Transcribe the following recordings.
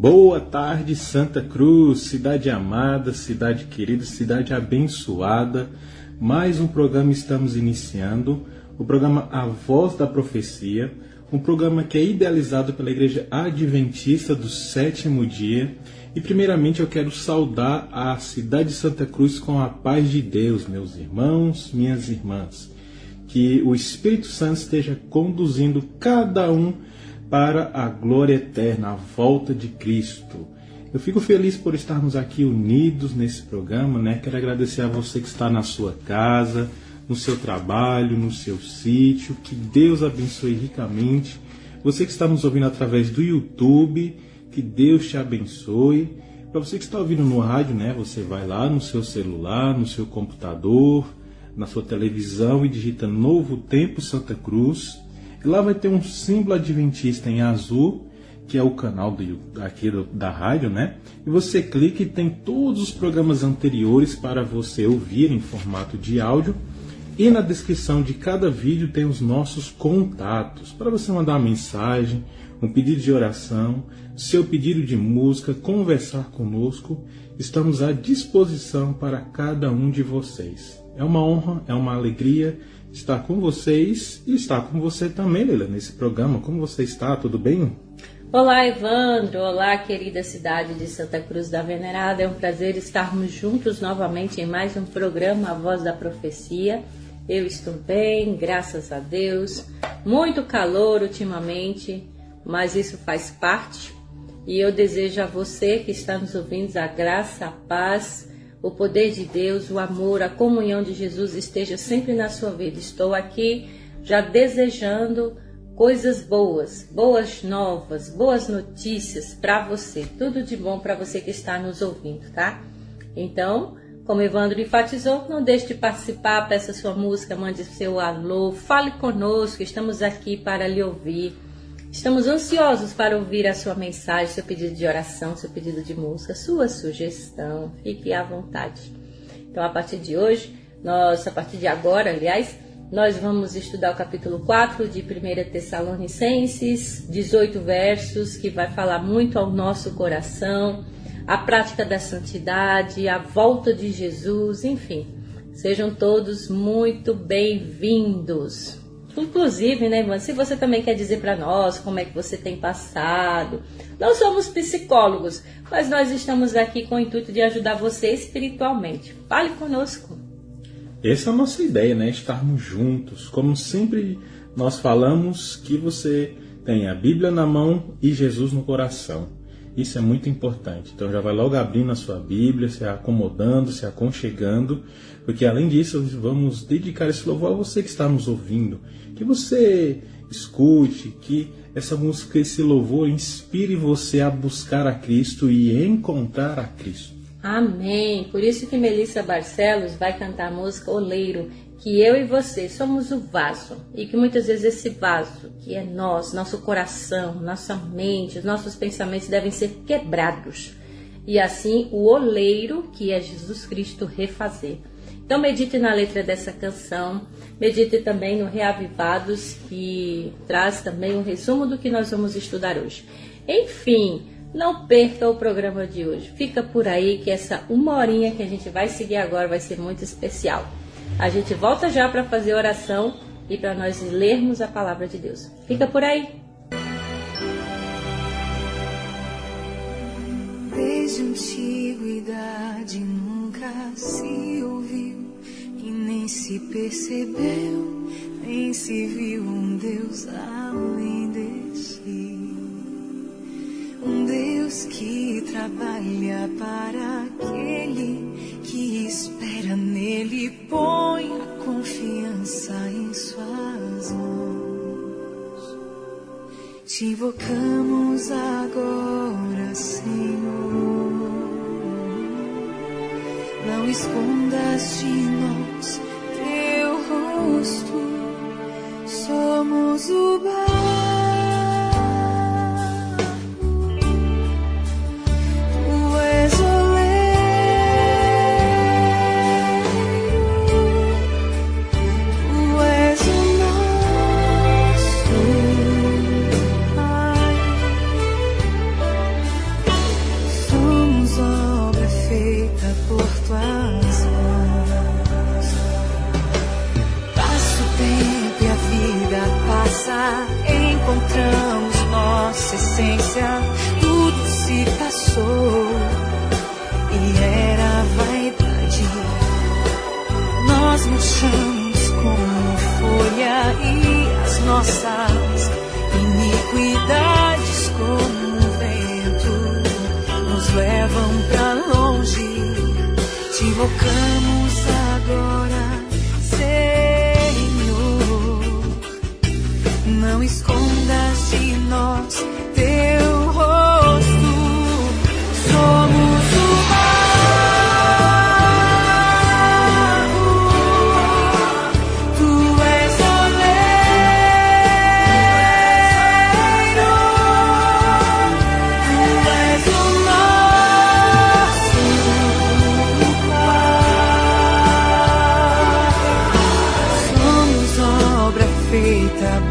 Boa tarde, Santa Cruz, cidade amada, cidade querida, cidade abençoada. Mais um programa estamos iniciando, o programa A Voz da Profecia, um programa que é idealizado pela Igreja Adventista do Sétimo Dia. E primeiramente eu quero saudar a cidade de Santa Cruz com a paz de Deus, meus irmãos, minhas irmãs. Que o Espírito Santo esteja conduzindo cada um para a glória eterna, a volta de Cristo. Eu fico feliz por estarmos aqui unidos nesse programa, né? Quero agradecer a você que está na sua casa, no seu trabalho, no seu sítio. Que Deus abençoe ricamente. Você que está nos ouvindo através do YouTube, que Deus te abençoe. Para você que está ouvindo no rádio, né? Você vai lá no seu celular, no seu computador, na sua televisão e digita Novo Tempo Santa Cruz. E lá vai ter um símbolo adventista em azul, que é o canal da rádio, né? E você clica e tem todos os programas anteriores para você ouvir em formato de áudio. E na descrição de cada vídeo tem os nossos contatos, para você mandar uma mensagem, um pedido de oração, seu pedido de música, conversar conosco. Estamos à disposição para cada um de vocês. É uma honra, é uma alegria estar com vocês e estar com você também, Leila, nesse programa. Como você está? Tudo bem? Olá, Evandro. Olá, querida cidade de Santa Cruz da Venerada. É um prazer estarmos juntos novamente em mais um programa A Voz da Profecia. Eu estou bem, graças a Deus. Muito calor ultimamente, mas isso faz parte. E eu desejo a você que está nos ouvindo a graça, a paz, o poder de Deus, o amor, a comunhão de Jesus esteja sempre na sua vida. Estou aqui já desejando coisas boas, boas novas, boas notícias para você. Tudo de bom para você que está nos ouvindo, tá? Então, como Evandro enfatizou, não deixe de participar, peça sua música, mande seu alô, fale conosco, estamos aqui para lhe ouvir. Estamos ansiosos para ouvir a sua mensagem, seu pedido de oração, seu pedido de música, sua sugestão. Fique à vontade. Então, a partir de agora, nós vamos estudar o capítulo 4 de 1 Tessalonicenses, 18 versos, que vai falar muito ao nosso coração, a prática da santidade, a volta de Jesus, enfim. Sejam todos muito bem-vindos. Inclusive, né, Ivan, se você também quer dizer para nós como é que você tem passado, não somos psicólogos, mas nós estamos aqui com o intuito de ajudar você espiritualmente. Fale conosco. Essa é a nossa ideia, né? Estarmos juntos. Como sempre nós falamos, que você tem a Bíblia na mão e Jesus no coração. Isso é muito importante. Então já vai logo abrindo a sua Bíblia, se acomodando, se aconchegando, porque além disso vamos dedicar esse louvor a você que está nos ouvindo. Que você escute, que essa música, esse louvor inspire você a buscar a Cristo e encontrar a Cristo. Amém. Por isso que Melissa Barcelos vai cantar a música Oleiro, que eu e você somos o vaso, e que muitas vezes esse vaso, que é nós, nosso coração, nossa mente, os nossos pensamentos devem ser quebrados. E assim o oleiro, que é Jesus Cristo, refazer. Então medite na letra dessa canção, medite também no Reavivados, que traz também um resumo do que nós vamos estudar hoje. Enfim, não perca o programa de hoje. Fica por aí que essa uma horinha que a gente vai seguir agora vai ser muito especial. A gente volta já para fazer oração e para nós lermos a palavra de Deus. Fica por aí. Desde a antiguidade nunca se ouviu e nem se percebeu, nem se viu um Deus além de ti. Um Deus que trabalha para aquele que espera nele, põe a confiança em suas mãos. Te invocamos agora, Senhor. Não escondas de nós teu rosto. Somos o barco. murchamos como folha e as nossas iniquidades como vento nos levam pra longe. Te invocamos agora, Senhor. Não escondas de nós teu rosto. Somos o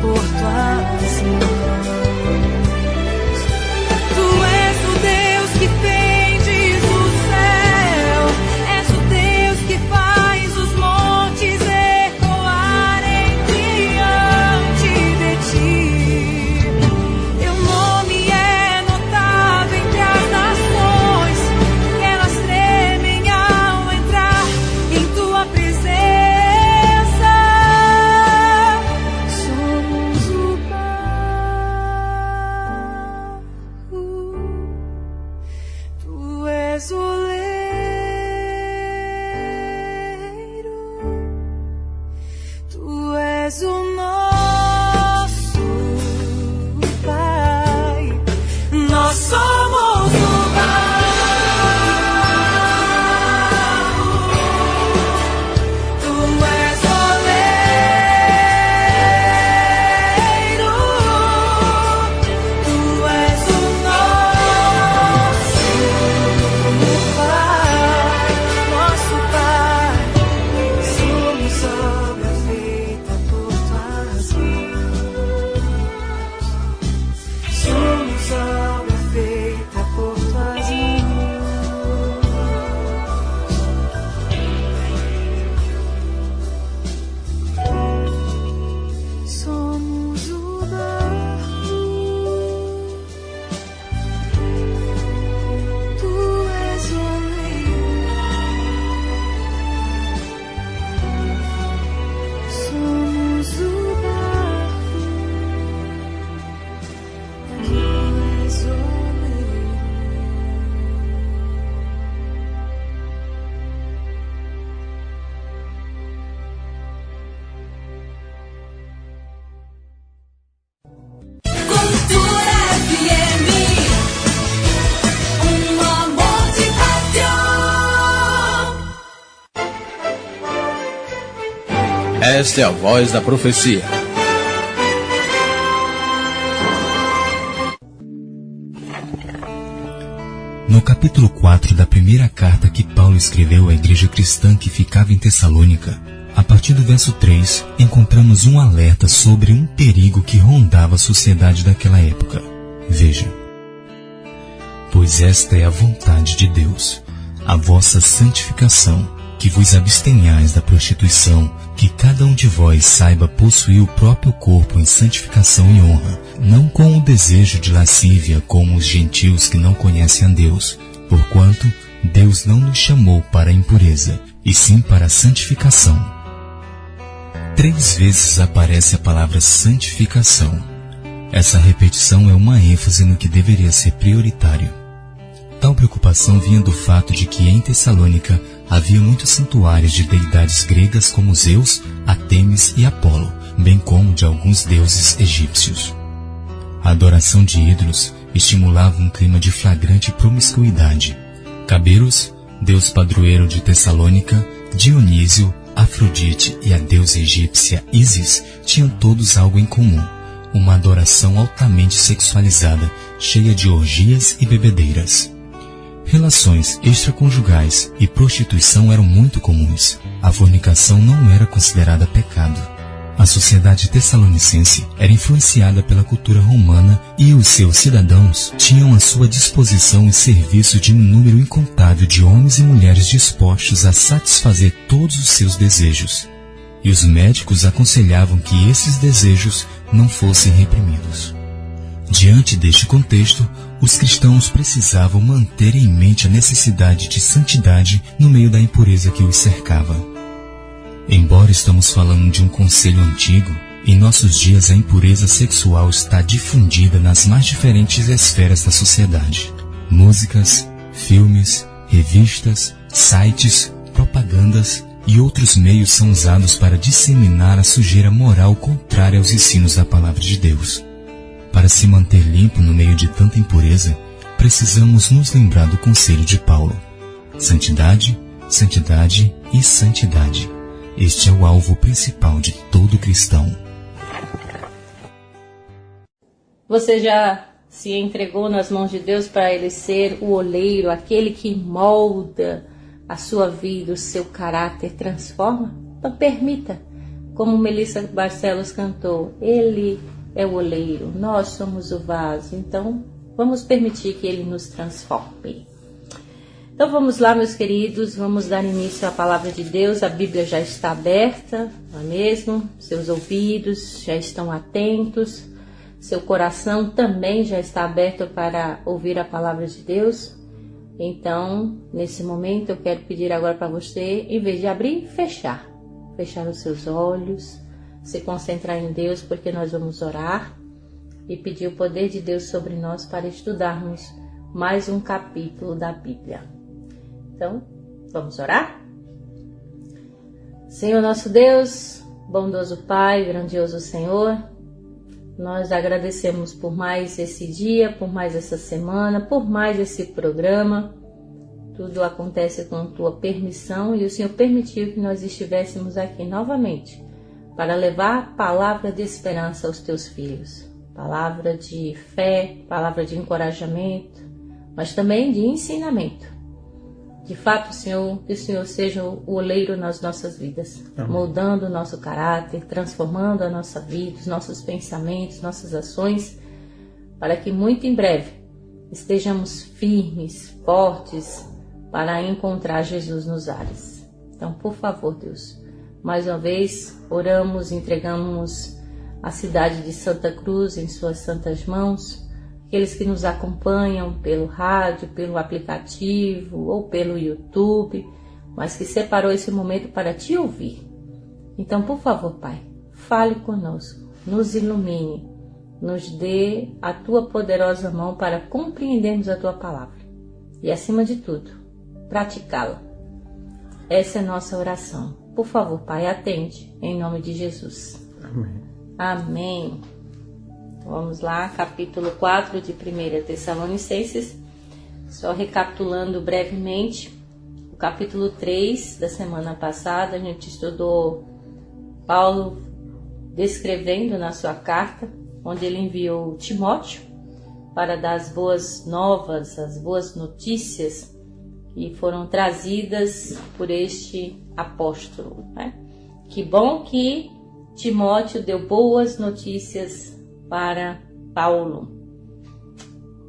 por tuas mãos. Tu és o Deus que fendes o céu, és o Deus que faz os montes ecoarem diante de ti. Teu nome é notado entre as nações, elas tremem ao entrar em tua presença. Esta é a voz da profecia. No capítulo 4 da primeira carta que Paulo escreveu à igreja cristã que ficava em Tessalônica, a partir do verso 3, encontramos um alerta sobre um perigo que rondava a sociedade daquela época. Veja: pois esta é a vontade de Deus, a vossa santificação, que vos abstenhais da prostituição, que cada um de vós saiba possuir o próprio corpo em santificação e honra, não com o desejo de lascívia como os gentios que não conhecem a Deus, porquanto Deus não nos chamou para a impureza, e sim para a santificação. 3 vezes aparece a palavra santificação. Essa repetição é uma ênfase no que deveria ser prioritário. Tal preocupação vinha do fato de que em Tessalônica havia muitos santuários de deidades gregas como Zeus, Artemis e Apolo, bem como de alguns deuses egípcios. A adoração de ídolos estimulava um clima de flagrante promiscuidade. Caberos, deus padroeiro de Tessalônica, Dionísio, Afrodite e a deusa egípcia Ísis tinham todos algo em comum: uma adoração altamente sexualizada, cheia de orgias e bebedeiras. Relações extraconjugais e prostituição eram muito comuns. A fornicação não era considerada pecado. A sociedade tessalonicense era influenciada pela cultura romana e os seus cidadãos tinham à sua disposição o serviço de um número incontável de homens e mulheres dispostos a satisfazer todos os seus desejos. E os médicos aconselhavam que esses desejos não fossem reprimidos. Diante deste contexto, os cristãos precisavam manter em mente a necessidade de santidade no meio da impureza que os cercava. Embora estamos falando de um conselho antigo, em nossos dias a impureza sexual está difundida nas mais diferentes esferas da sociedade. Músicas, filmes, revistas, sites, propagandas e outros meios são usados para disseminar a sujeira moral contrária aos ensinos da Palavra de Deus. Para se manter limpo no meio de tanta impureza, precisamos nos lembrar do conselho de Paulo. Santidade, santidade e santidade. Este é o alvo principal de todo cristão. Você já se entregou nas mãos de Deus para Ele ser o oleiro, aquele que molda a sua vida, o seu caráter, transforma? Então permita, como Melissa Barcelos cantou, Ele é o oleiro, nós somos o vaso, então vamos permitir que Ele nos transforme. Então vamos lá, meus queridos, vamos dar início à palavra de Deus. A Bíblia já está aberta, não é mesmo? Seus ouvidos já estão atentos, seu coração também já está aberto para ouvir a palavra de Deus. Então, nesse momento, eu quero pedir agora para você, em vez de abrir, fechar os seus olhos, se concentrar em Deus, porque nós vamos orar e pedir o poder de Deus sobre nós para estudarmos mais um capítulo da Bíblia. Então, vamos orar? Senhor nosso Deus, bondoso Pai, grandioso Senhor, nós agradecemos por mais esse dia, por mais essa semana, por mais esse programa. Tudo acontece com tua permissão e o Senhor permitiu que nós estivéssemos aqui novamente para levar a palavra de esperança aos teus filhos. Palavra de fé, palavra de encorajamento, mas também de ensinamento. De fato, Senhor, que o Senhor seja o oleiro nas nossas vidas, Amém. Moldando o nosso caráter, transformando a nossa vida, os nossos pensamentos, nossas ações, para que muito em breve estejamos firmes, fortes, para encontrar Jesus nos ares. Então, por favor, Deus, mais uma vez oramos, entregamos a cidade de Santa Cruz em suas santas mãos, aqueles que nos acompanham pelo rádio, pelo aplicativo ou pelo YouTube, mas que separou esse momento para te ouvir. Então, por favor, Pai, fale conosco, nos ilumine, nos dê a tua poderosa mão para compreendermos a tua palavra e, acima de tudo, praticá-la. Essa é a nossa oração. Por favor, Pai, atende, em nome de Jesus. Amém. Amém. Vamos lá, capítulo 4 de 1 Tessalonicenses. Só recapitulando brevemente, o capítulo 3 da semana passada, a gente estudou Paulo descrevendo na sua carta, onde ele enviou Timóteo para dar as boas novas, as boas notícias que foram trazidas por este apóstolo, né? Que bom que Timóteo deu boas notícias para Paulo.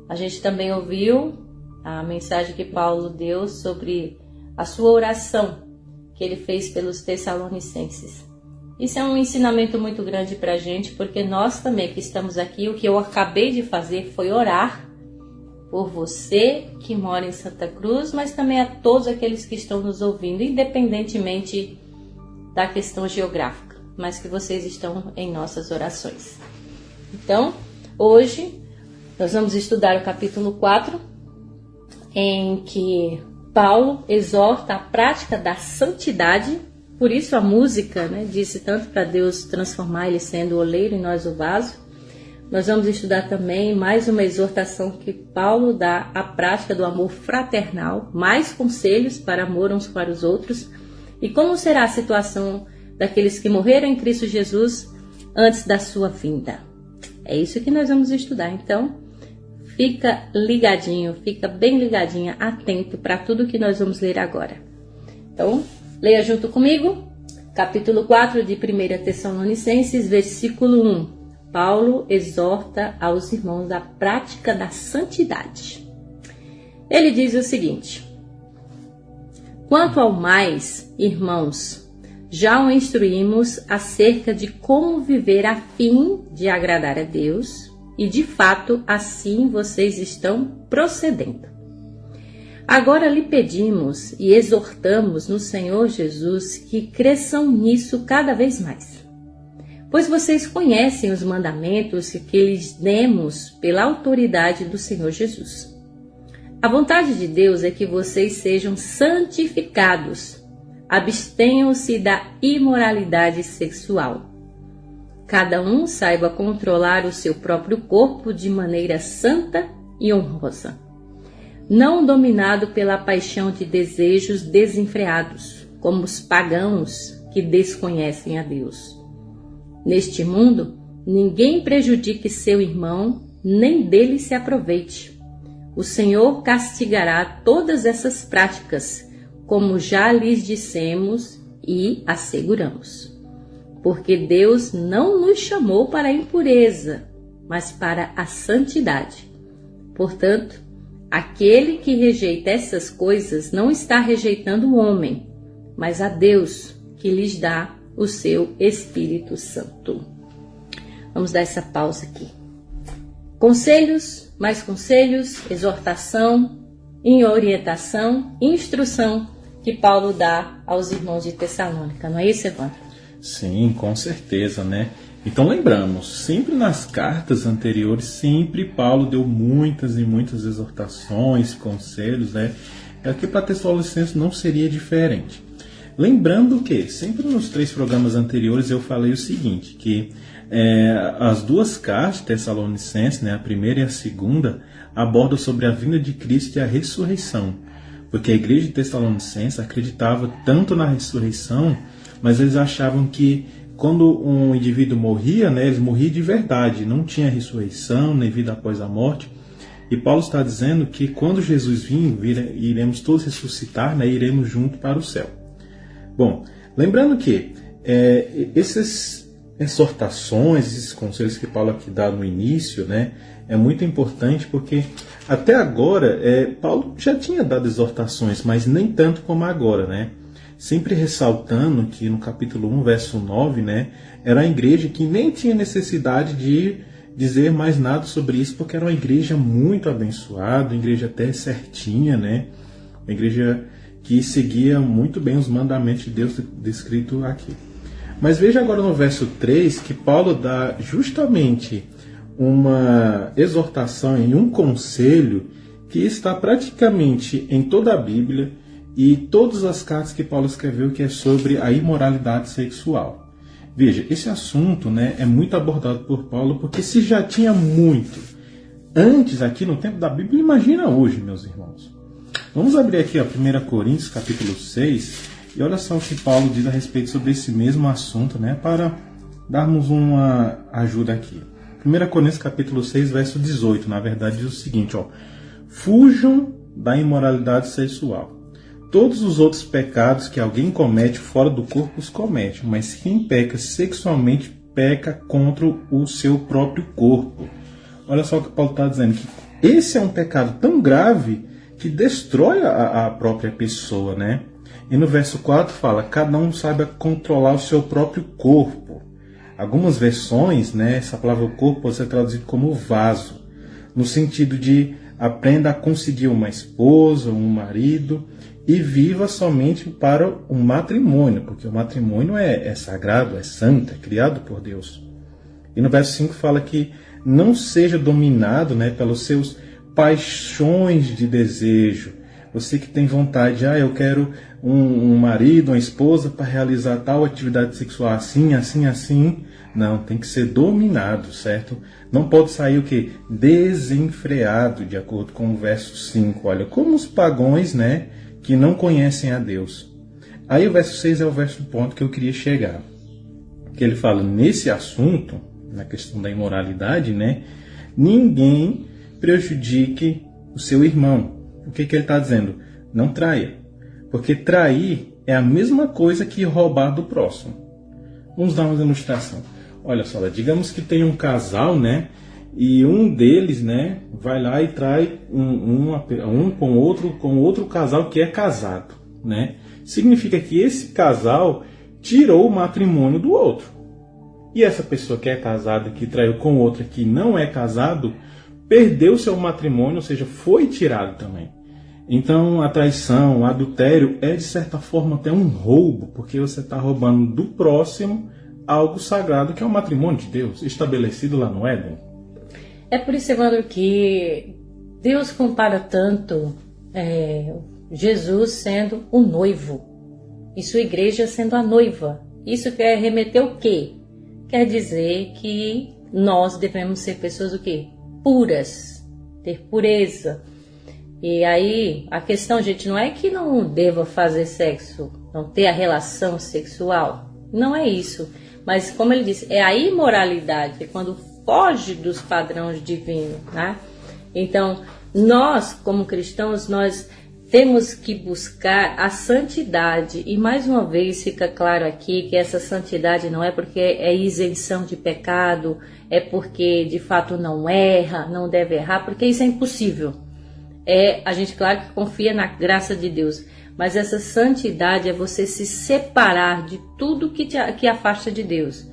A gente também ouviu a mensagem que Paulo deu sobre a sua oração que ele fez pelos Tessalonicenses. Isso é um ensinamento muito grande para a gente, porque nós também que estamos aqui, o que eu acabei de fazer foi orar por você que mora em Santa Cruz, mas também a todos aqueles que estão nos ouvindo, independentemente da questão geográfica, mas que vocês estão em nossas orações. Então, hoje nós vamos estudar o capítulo 4, em que Paulo exorta a prática da santidade. Por isso a música, né, disse tanto para Deus transformar ele sendo o oleiro e nós o vaso. Nós vamos estudar também mais uma exortação que Paulo dá à prática do amor fraternal, mais conselhos para amor uns para os outros, e como será a situação daqueles que morreram em Cristo Jesus antes da sua vinda. É isso que nós vamos estudar, então fica ligadinho, fica bem ligadinha, atento para tudo que nós vamos ler agora. Então, leia junto comigo, capítulo 4 de 1 Tessalonicenses, versículo 1. Paulo exorta aos irmãos a prática da santidade. Ele diz o seguinte: quanto ao mais, irmãos, já o instruímos acerca de como viver a fim de agradar a Deus, e de fato assim vocês estão procedendo. Agora lhe pedimos e exortamos no Senhor Jesus que cresçam nisso cada vez mais. Pois vocês conhecem os mandamentos que lhes demos pela autoridade do Senhor Jesus. A vontade de Deus é que vocês sejam santificados, abstenham-se da imoralidade sexual. Cada um saiba controlar o seu próprio corpo de maneira santa e honrosa, não dominado pela paixão de desejos desenfreados, como os pagãos que desconhecem a Deus. Neste mundo, ninguém prejudique seu irmão, nem dele se aproveite. O Senhor castigará todas essas práticas, como já lhes dissemos e asseguramos. Porque Deus não nos chamou para a impureza, mas para a santidade. Portanto, aquele que rejeita essas coisas não está rejeitando o homem, mas a Deus, que lhes dá o seu Espírito Santo. Vamos dar essa pausa aqui. Conselhos, mais conselhos, exortação, orientação, instrução que Paulo dá aos irmãos de Tessalônica. Não é isso, Evandro? Sim, com certeza, né? Então lembramos, sempre nas cartas anteriores, sempre Paulo deu muitas e muitas exortações, conselhos, né? Aqui para Tessalonicenses não seria diferente. Lembrando que, sempre nos 3 programas anteriores eu falei o seguinte, que as 2 cartas de Tessalonicenses, né, a primeira e a segunda, abordam sobre a vinda de Cristo e a ressurreição. Porque a igreja de Tessalonicenses acreditava tanto na ressurreição, mas eles achavam que quando um indivíduo morria, né, eles morriam de verdade, não tinha ressurreição, nem vida após a morte. E Paulo está dizendo que quando Jesus vir, iremos todos ressuscitar, né, iremos juntos para o céu. Bom, lembrando que essas exortações, esses conselhos que Paulo aqui dá no início, né, é muito importante porque até agora Paulo já tinha dado exortações, mas nem tanto como agora, né? Sempre ressaltando que no capítulo 1, verso 9, né, era uma igreja que nem tinha necessidade de dizer mais nada sobre isso, porque era uma igreja muito abençoada, uma igreja até certinha, né? Uma igreja que seguia muito bem os mandamentos de Deus descrito aqui. Mas veja agora no verso 3 que Paulo dá justamente uma exortação e um conselho que está praticamente em toda a Bíblia e todas as cartas que Paulo escreveu, que é sobre a imoralidade sexual. Veja, esse assunto, né, é muito abordado por Paulo, porque se já tinha muito antes aqui no tempo da Bíblia, imagina hoje, meus irmãos. Vamos abrir aqui, ó, 1 Coríntios, capítulo 6, e olha só o que Paulo diz a respeito sobre esse mesmo assunto, né, para darmos uma ajuda aqui. 1 Coríntios, capítulo 6, verso 18, na verdade, diz o seguinte, ó: fujam da imoralidade sexual. Todos os outros pecados que alguém comete fora do corpo os comete, mas quem peca sexualmente peca contra o seu próprio corpo. Olha só o que Paulo está dizendo, que esse é um pecado tão grave que destrói a própria pessoa, né? E no verso 4 fala, cada um saiba controlar o seu próprio corpo. Algumas versões, né, essa palavra corpo pode ser traduzida como vaso, no sentido de aprenda a conseguir uma esposa, um marido, e viva somente para o matrimônio, porque o matrimônio é sagrado, é santo, é criado por Deus. E no verso 5 fala que não seja dominado, né, pelos seus paixões de desejo. Você que tem vontade, eu quero um marido, uma esposa para realizar tal atividade sexual assim, assim, assim. Não, tem que ser dominado, certo? Não pode sair o quê? Desenfreado, de acordo com o verso 5. Olha, como os pagãos, né, que não conhecem a Deus. Aí o verso 6 é o verso ponto que eu queria chegar. Que ele fala, nesse assunto, na questão da imoralidade, né, ninguém prejudique o seu irmão. O que ele está dizendo? Não traia. Porque trair é a mesma coisa que roubar do próximo. Vamos dar uma ilustração. Olha só, digamos que tem um casal, né? E um deles, né, vai lá e trai um com outro casal que é casado, né? Significa que esse casal tirou o matrimônio do outro. E essa pessoa que é casada, que traiu com outra que não é casado, perdeu seu matrimônio, ou seja, foi tirado também. Então a traição, o adultério é de certa forma até um roubo, porque você está roubando do próximo algo sagrado que é o matrimônio de Deus, estabelecido lá no Éden. É por isso, Evandro, que Deus compara tanto Jesus sendo o noivo e sua igreja sendo a noiva. Isso quer remeter o quê? Quer dizer que nós devemos ser pessoas o quê? Puras, ter pureza. E aí a questão, gente, não é que não deva fazer sexo, não ter a relação sexual. Não é isso. Mas como ele disse, é a imoralidade, é quando foge dos padrões divinos, né? Então, nós, como cristãos, nós temos que buscar a santidade. E mais uma vez fica claro aqui que essa santidade não é porque é isenção de pecado, é porque de fato não erra, não deve errar, porque isso é impossível. A gente, claro, que confia na graça de Deus, mas essa santidade é você se separar de tudo que afasta de Deus,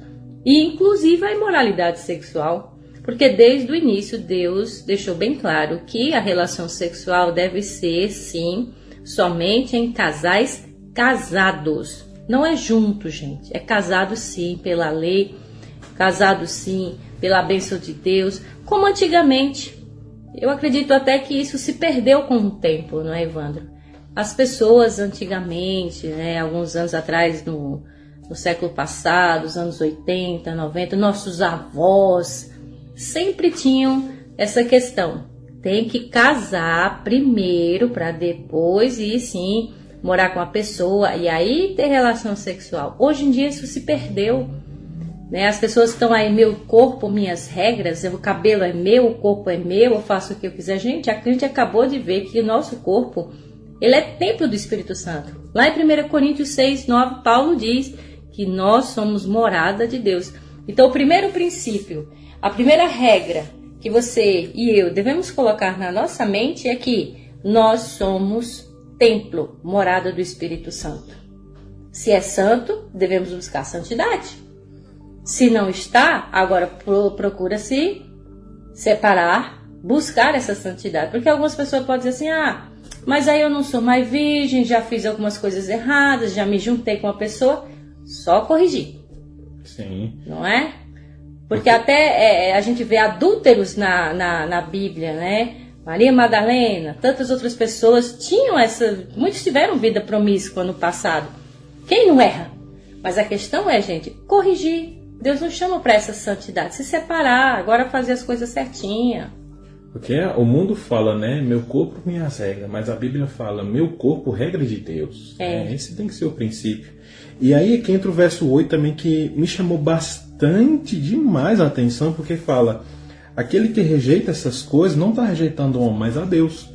e inclusive a imoralidade sexual, porque desde o início Deus deixou bem claro que a relação sexual deve ser, sim, somente em casais casados. Não é junto, gente, é casado sim pela lei, casado sim pela bênção de Deus, como antigamente. Eu acredito até que isso se perdeu com o tempo, não é, Evandro? As pessoas antigamente, né, alguns anos atrás, no século passado, os anos 80, 90, nossos avós sempre tinham essa questão. Tem que casar primeiro para depois ir sim morar com a pessoa e aí ter relação sexual. Hoje em dia isso se perdeu. Né? As pessoas estão aí, meu corpo, minhas regras, o cabelo é meu, o corpo é meu, eu faço o que eu quiser. A gente acabou de ver que o nosso corpo, ele é templo do Espírito Santo. Lá em 1 Coríntios 6, 9, Paulo diz que nós somos morada de Deus. Então o primeiro princípio, a primeira regra que você e eu devemos colocar na nossa mente é que nós somos templo, morada do Espírito Santo. Se é santo, devemos buscar santidade. Se não está, agora procura se separar, buscar essa santidade. Porque algumas pessoas podem dizer assim, mas aí eu não sou mais virgem, já fiz algumas coisas erradas, já me juntei com a pessoa. Só corrigir. Sim. Não é? Porque até a gente vê adúlteros na Bíblia, né? Maria Madalena, tantas outras pessoas muitos tiveram vida promíscua no passado. Quem não erra? Mas a questão é, gente, corrigir. Deus nos chama para essa santidade, se separar, agora fazer as coisas certinhas. Porque o mundo fala, né, meu corpo, minhas regras, mas a Bíblia fala, meu corpo, regra de Deus. Esse tem que ser o princípio. E aí é que entra o verso 8 também, que me chamou bastante demais a atenção, porque fala, aquele que rejeita essas coisas não está rejeitando o homem, mas a Deus.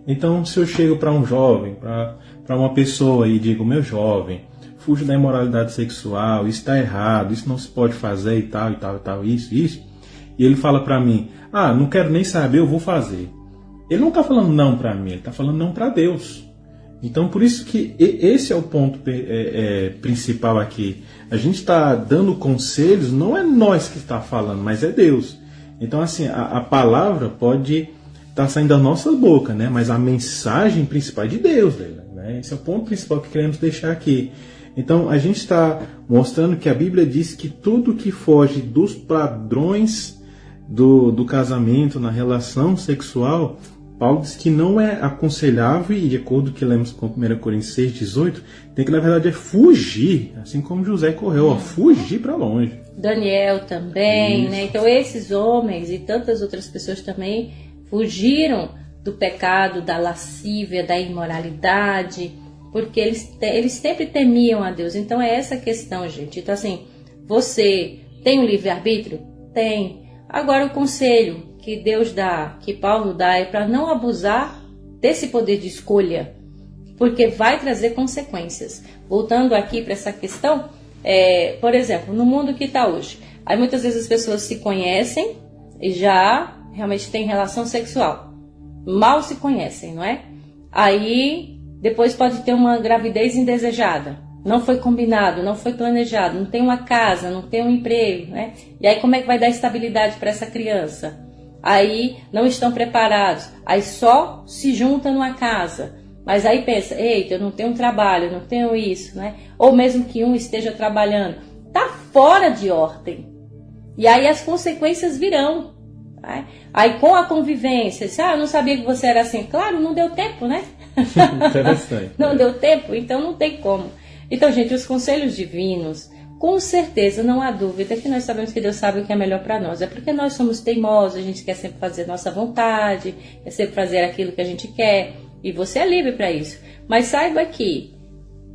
Então, se eu chego para um jovem, para uma pessoa e digo, meu jovem, fuja da imoralidade sexual, isso está errado, isso não se pode fazer e tal, isso. E ele fala para mim, não quero nem saber, eu vou fazer. Ele não está falando não para mim, ele está falando não para Deus. Então, por isso que esse é o ponto principal aqui. A gente está dando conselhos, não é nós que está falando, mas é Deus. Então, assim, a palavra pode estar saindo da nossa boca, né? Mas a mensagem principal é de Deus. Né? Esse é o ponto principal que queremos deixar aqui. Então, a gente está mostrando que a Bíblia diz que tudo que foge dos padrões do casamento, na relação sexual, Paulo diz que não é aconselhável, e de acordo com o que lemos com 1 Coríntios 6, 18, tem que, na verdade, fugir, assim como José correu, fugir para longe. Daniel também, né? Então esses homens e tantas outras pessoas também fugiram do pecado, da lascívia, da imoralidade, porque eles sempre temiam a Deus. Então é essa a questão, gente. Então assim, você tem um livre-arbítrio? Tem. Agora o conselho que Deus dá, que Paulo dá, é para não abusar desse poder de escolha, porque vai trazer consequências. Voltando aqui para essa questão, por exemplo, no mundo que está hoje, aí muitas vezes as pessoas se conhecem e já realmente têm relação sexual. Mal se conhecem, não é? Aí depois pode ter uma gravidez indesejada. Não foi combinado, não foi planejado, não tem uma casa, não tem um emprego, né? E aí como é que vai dar estabilidade para essa criança? aí não estão preparados, aí só se juntam numa casa, mas aí pensa, eita, eu não tenho trabalho, eu não tenho isso, né? Ou mesmo que um esteja trabalhando, está fora de ordem. E aí as consequências virão. Né? Aí com a convivência, eu não sabia que você era assim. Claro, não deu tempo, né? Interessante. Não deu tempo, então não tem como. Então, gente, os conselhos divinos, com certeza, não há dúvida que nós sabemos que Deus sabe o que é melhor para nós. É porque nós somos teimosos, a gente quer sempre fazer nossa vontade, quer sempre fazer aquilo que a gente quer. E você é livre para isso. Mas saiba que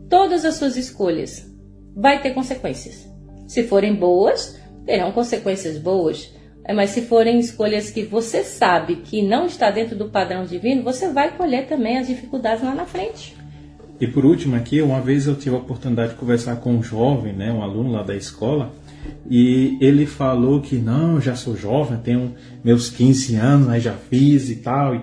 todas as suas escolhas vai ter consequências. Se forem boas, terão consequências boas. Mas se forem escolhas que você sabe que não está dentro do padrão divino, você vai colher também as dificuldades lá na frente. E por último aqui, uma vez eu tive a oportunidade de conversar com um jovem, né, um aluno lá da escola, e ele falou que não, já sou jovem, tenho meus 15 anos, aí já fiz e tal,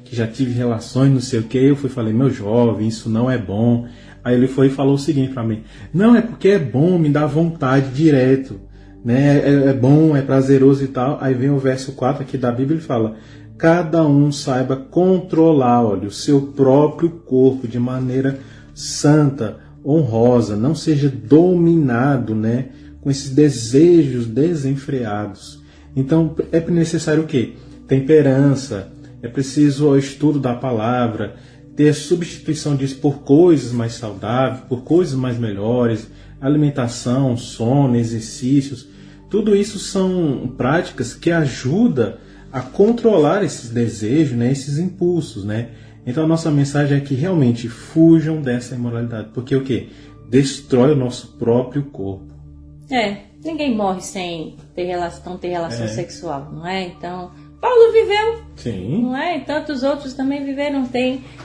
que já tive relações, não sei o que. Eu falei, meu jovem, isso não é bom. Aí ele foi e falou o seguinte para mim, não, é porque é bom, me dá vontade direto, né? É bom, é prazeroso e tal. Aí vem o verso 4 aqui da Bíblia e fala, cada um saiba controlar, olha, o seu próprio corpo de maneira santa, honrosa, não seja dominado, né, com esses desejos desenfreados. Então é necessário o quê? Temperança, é preciso o estudo da palavra, ter a substituição disso por coisas mais saudáveis, por coisas mais melhores, alimentação, sono, exercícios. Tudo isso são práticas que ajudam a controlar esses desejos, né, esses impulsos, né? Então a nossa mensagem é que realmente fujam dessa imoralidade, porque o quê? Destrói o nosso próprio corpo. Ninguém morre sem ter relação sexual, não é? Então, Paulo viveu, sim, não é? E tantos outros também viveram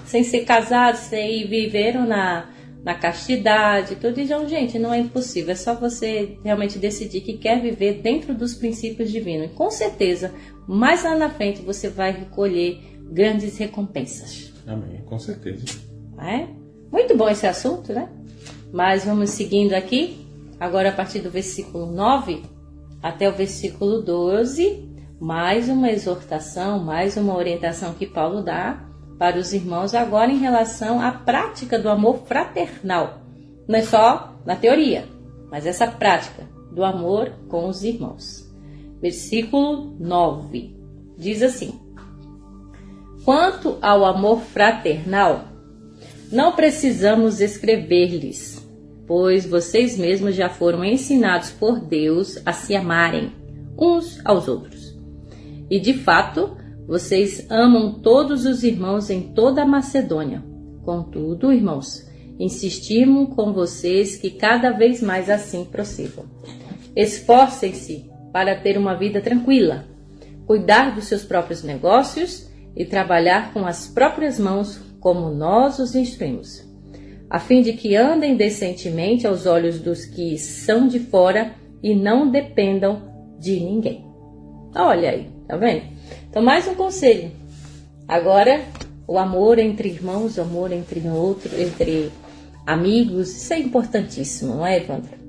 sem ser casados, e viveram na castidade, tudo. Então, gente, não é impossível, é só você realmente decidir que quer viver dentro dos princípios divinos. E com certeza, mais lá na frente, você vai recolher grandes recompensas. Amém, com certeza. Muito bom esse assunto, né? Mas vamos seguindo aqui, agora a partir do versículo 9 até o versículo 12, mais uma exortação, mais uma orientação que Paulo dá para os irmãos agora em relação à prática do amor fraternal. Não é só na teoria, mas essa prática do amor com os irmãos. Versículo 9 diz assim: quanto ao amor fraternal, não precisamos escrever-lhes, pois vocês mesmos já foram ensinados por Deus a se amarem uns aos outros. E de fato, vocês amam todos os irmãos em toda a Macedônia. Contudo, irmãos, insistimos com vocês que cada vez mais assim prossigam. Esforcem-se para ter uma vida tranquila, cuidar dos seus próprios negócios e trabalhar com as próprias mãos, como nós os instruímos, a fim de que andem decentemente aos olhos dos que são de fora e não dependam de ninguém. Olha aí, tá vendo? Então, mais um conselho. Agora, o amor entre irmãos, o amor entre amigos, isso é importantíssimo, não é, Evandro?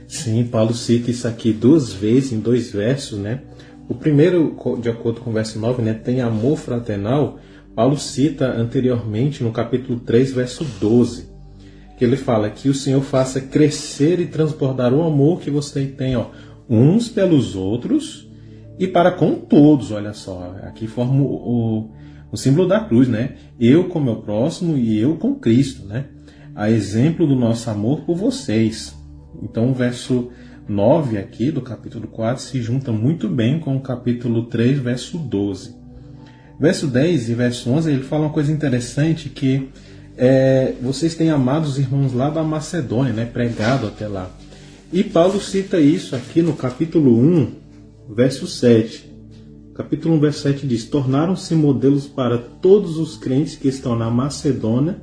Sim, Paulo cita isso aqui 2 vezes, em 2 versos, né? O primeiro, de acordo com o verso 9, né, tem amor fraternal. Paulo cita anteriormente no capítulo 3, verso 12, que ele fala que o Senhor faça crescer e transbordar o amor que você tem, uns pelos outros e para com todos. Olha só, aqui forma o símbolo da cruz, né? Eu com meu próximo e eu com Cristo, né? A exemplo do nosso amor por vocês. Então o verso 9 aqui do capítulo 4 se junta muito bem com o capítulo 3, verso 12. Verso 10 e verso 11, ele fala uma coisa interessante, que vocês têm amado os irmãos lá da Macedônia, né, pregado até lá. E Paulo cita isso aqui no capítulo 1, verso 7. Capítulo 1, verso 7 diz: tornaram-se modelos para todos os crentes que estão na Macedônia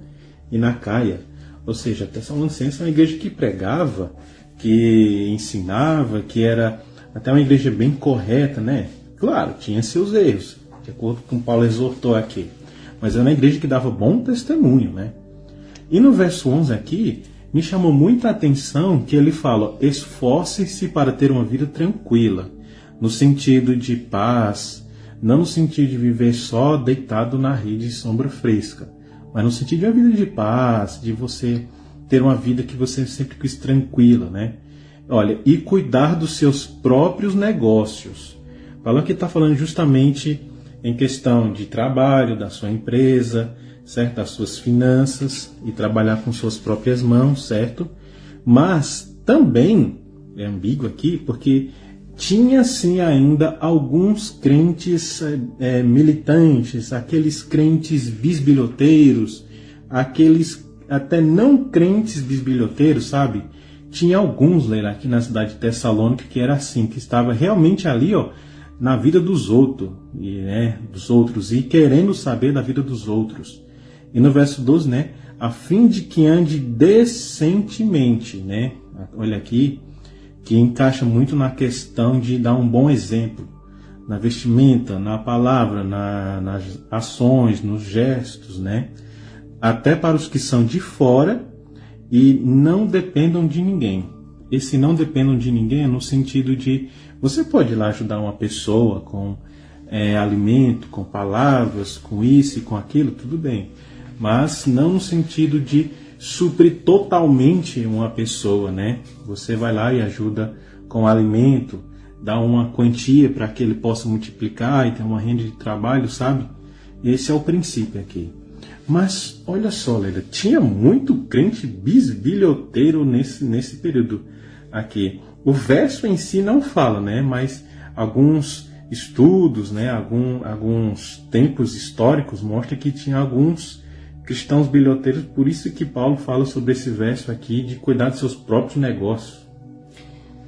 e na Caia. Ou seja, a Tessalonicenses é uma igreja que pregava, que ensinava, que era até uma igreja bem correta, né? Claro, tinha seus erros, de acordo com o que Paulo exortou aqui. Mas era uma igreja que dava bom testemunho, né? E no verso 11 aqui, me chamou muita atenção que ele fala: esforcem-se para ter uma vida tranquila. no sentido de paz, não no sentido de viver só deitado na rede de sombra fresca, mas no sentido de uma vida de paz, de você ter uma vida que você sempre quis tranquila, né? Olha, e cuidar dos seus próprios negócios. Paulo aqui está falando justamente em questão de trabalho, da sua empresa, certo? Das suas finanças e trabalhar com suas próprias mãos, certo? Mas também, é ambíguo aqui, porque tinha sim ainda alguns crentes militantes, aqueles crentes bisbilhoteiros, aqueles até não crentes bisbilhoteiros, sabe? Tinha alguns, Leila, aqui na cidade de Tessalônica que era assim, que estava realmente ali, ó, na vida dos outros, e querendo saber da vida dos outros. E no verso 12, né, a fim de que ande decentemente, né? Olha aqui, que encaixa muito na questão de dar um bom exemplo, na vestimenta, na palavra, nas ações, nos gestos, né? Até para os que são de fora e não dependam de ninguém. Esse não dependam de ninguém é no sentido de você pode ir lá ajudar uma pessoa com alimento, com palavras, com isso e com aquilo, tudo bem. Mas não no sentido de suprir totalmente uma pessoa, né? Você vai lá e ajuda com alimento, dá uma quantia para que ele possa multiplicar e ter uma renda de trabalho, sabe? Esse é o princípio aqui. Mas olha só, Leila, tinha muito crente bisbilhoteiro nesse período aqui. O verso em si não fala, né? Mas alguns estudos, né? Alguns tempos históricos mostram que tinha alguns cristãos bilhoteiros, por isso que Paulo fala sobre esse verso aqui de cuidar dos seus próprios negócios.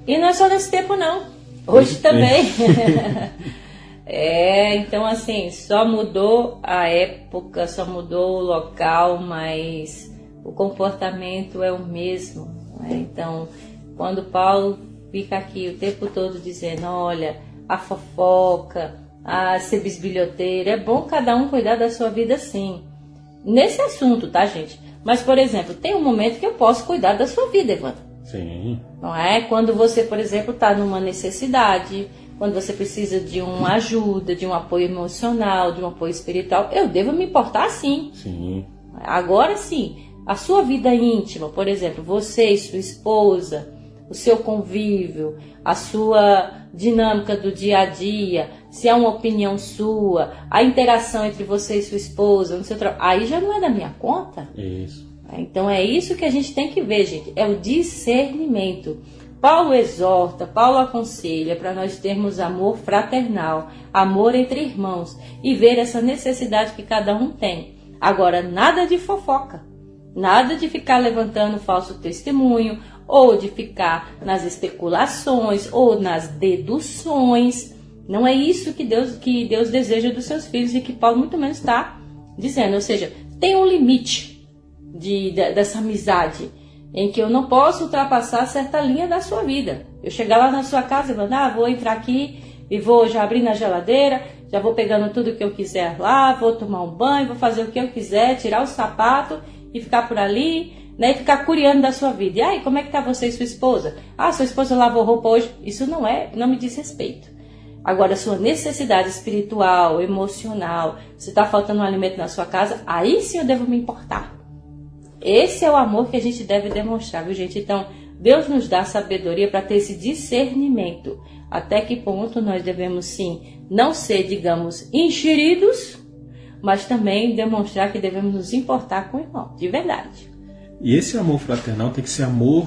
E não é só nesse tempo não, hoje também. Então assim, só mudou a época, só mudou o local, mas o comportamento é o mesmo, né? Então, quando Paulo fica aqui o tempo todo dizendo, olha, a fofoca, a ser bisbilhoteiro, é bom cada um cuidar da sua vida sim. Nesse assunto, tá, gente? Mas, por exemplo, tem um momento que eu posso cuidar da sua vida, Evandro. Sim. Não é? Quando você, por exemplo, está numa necessidade, quando você precisa de uma ajuda, de um apoio emocional, de um apoio espiritual, eu devo me importar sim. Sim. Agora sim, a sua vida íntima, por exemplo, você e sua esposa, o seu convívio, a sua dinâmica do dia a dia, se há uma opinião sua, a interação entre você e sua esposa, no seu trabalho, aí já não é da minha conta. Isso. Então é isso que a gente tem que ver, gente, é o discernimento. Paulo exorta, Paulo aconselha para nós termos amor fraternal, amor entre irmãos e ver essa necessidade que cada um tem. Agora, nada de fofoca, nada de ficar levantando falso testemunho, ou de ficar nas especulações, ou nas deduções. Não é isso que Deus deseja dos seus filhos e que Paulo muito menos está dizendo. Ou seja, tem um limite dessa amizade, em que eu não posso ultrapassar certa linha da sua vida. Eu chegar lá na sua casa e falar, vou entrar aqui e vou já abrir na geladeira, já vou pegando tudo que eu quiser lá, vou tomar um banho, vou fazer o que eu quiser, tirar o sapato e ficar por ali, né, e ficar curiando da sua vida. E aí, como é que tá você e sua esposa? Sua esposa lavou roupa hoje? Isso não me diz respeito. Agora, sua necessidade espiritual, emocional, se está faltando um alimento na sua casa, aí sim eu devo me importar. Esse é o amor que a gente deve demonstrar, viu, gente? Então, Deus nos dá sabedoria para ter esse discernimento. Até que ponto nós devemos, sim, não ser, digamos, enxeridos, mas também demonstrar que devemos nos importar com o irmão, de verdade. E esse amor fraternal tem que ser amor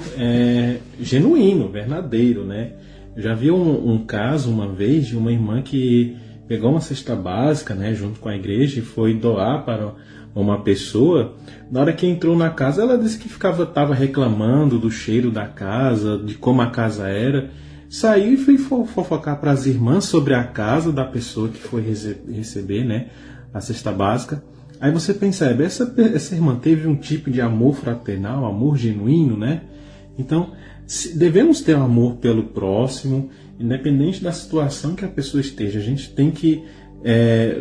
genuíno, verdadeiro, né? Eu já vi um caso uma vez de uma irmã que pegou uma cesta básica, né, junto com a igreja e foi doar para uma pessoa. Na hora que entrou na casa, ela disse que estava reclamando do cheiro da casa, de como a casa era. Saiu e foi fofocar para as irmãs sobre a casa da pessoa que foi receber, né, a cesta básica. Aí você percebe, essa irmã teve um tipo de amor fraternal, amor genuíno, né? Então, devemos ter amor pelo próximo, independente da situação que a pessoa esteja. A gente tem que,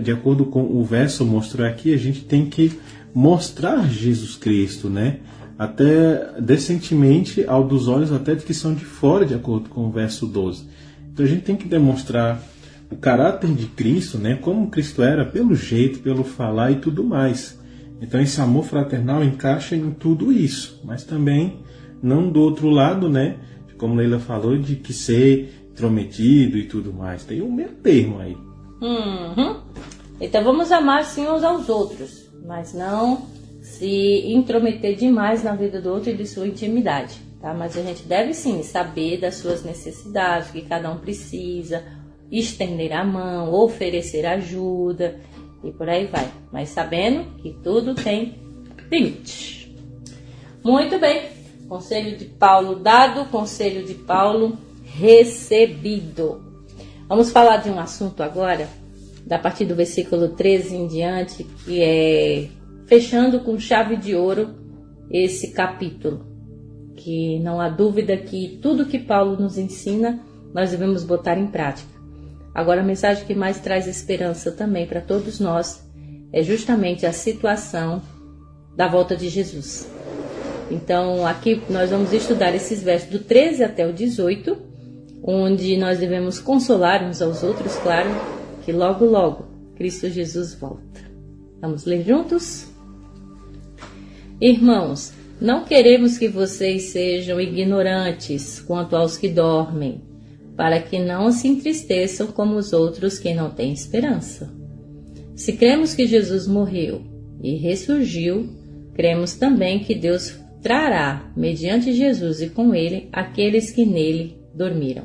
de acordo com o verso mostrou aqui, a gente tem que mostrar Jesus Cristo, né? Até decentemente, ao dos olhos até de que são de fora, de acordo com o verso 12. Então a gente tem que demonstrar o caráter de Cristo, né? Como Cristo era, pelo jeito, pelo falar e tudo mais. Então esse amor fraternal encaixa em tudo isso, mas também não do outro lado, né? Como Leila falou, de que ser intrometido e tudo mais. Tem um meio termo aí. Então vamos amar sim uns aos outros, mas não se intrometer demais na vida do outro e de sua intimidade, tá? Mas a gente deve sim saber das suas necessidades, o que cada um precisa, estender a mão, oferecer ajuda e por aí vai. Mas sabendo que tudo tem limite. Muito bem. Conselho de Paulo dado, conselho de Paulo recebido. Vamos falar de um assunto agora, a partir do versículo 13 em diante, que é fechando com chave de ouro esse capítulo. Que não há dúvida que tudo que Paulo nos ensina, nós devemos botar em prática. Agora, a mensagem que mais traz esperança também para todos nós é justamente a situação da volta de Jesus. Então, aqui nós vamos estudar esses versos do 13 até o 18, onde nós devemos consolar uns aos outros, claro, que logo, logo, Cristo Jesus volta. Vamos ler juntos? Irmãos, não queremos que vocês sejam ignorantes quanto aos que dormem, para que não se entristeçam como os outros que não têm esperança. Se cremos que Jesus morreu e ressurgiu, cremos também que Deus trará, mediante Jesus e com ele, aqueles que nele dormiram.